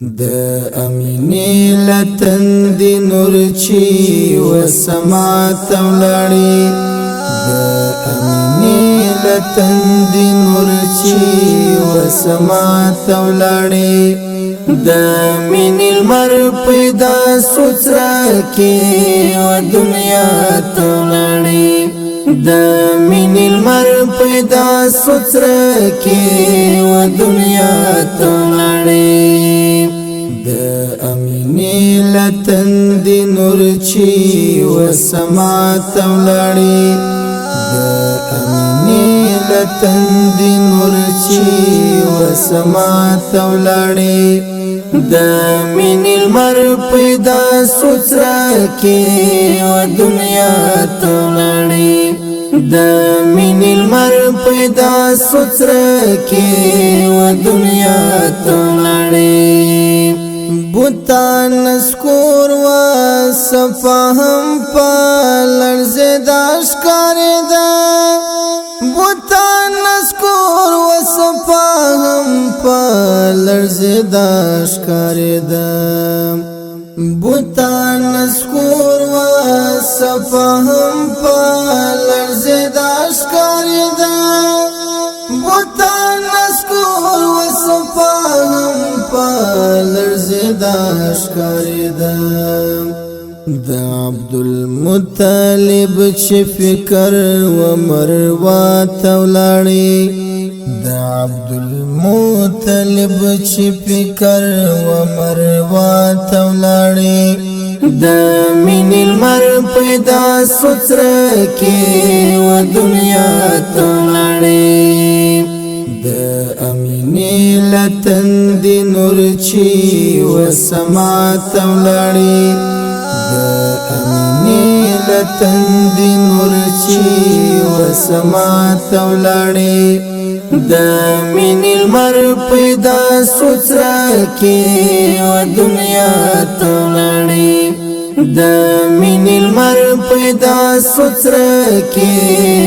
د امینی لتند نور چی و سما تولړی د امینی لتند نور چی و سما تولړی د مین المر پیدا سوترا کی و دنیا تولړی د مین المر پیدا سوترا کی و دنیا تولړی د امینی لتند نور چی و سما تولړی د امینی لتند نور چی و سما تولړی د مین المر پیدا سوترا کی و دنیا تولړی د مین المر پیدا سوترا کی و دنیا تولړی بوتان نسکور و صفاهم پا لرز داش کاری دا بوتان نسکور و صفاهم پا لرز داش کاری دا بوتان نسکور و صفاهم پا لرز داش کاری دا بوتان نسکور و صفاهم لرز داش کاری دا د عبدالمطلب چی فکر و مروا تولاړی د عبدالمطلب چی فکر و مروا تولاړی د مین المر پیدا سوترا کی و دنیا تولاړی د امینی لتند نور چی و سما تولړی د امینی لتند نور چی و سما تولړی د مین المر پیدا سوترا کی و دنیا تولړی د مین المر پیدا سوترا کی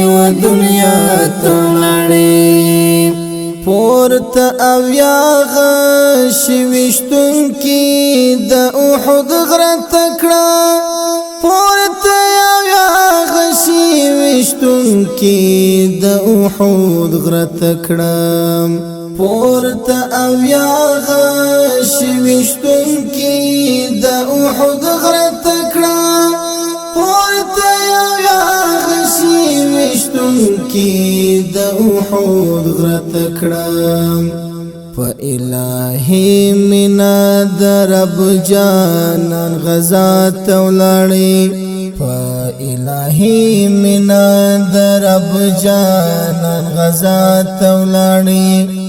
و دنیا تولړی پورت اویا غشوشتن کی د احد غرت کړه پورت اویا غشوشتن کی د احد غرت کړه پورت اویا غشوشتن کی د احد غرت کړه پورت اویا غشوشتن کی د احد غرت کړه په الہی مینا درب جانان غزا تولاړی په الہی مینا درب جانان غزا تولاړی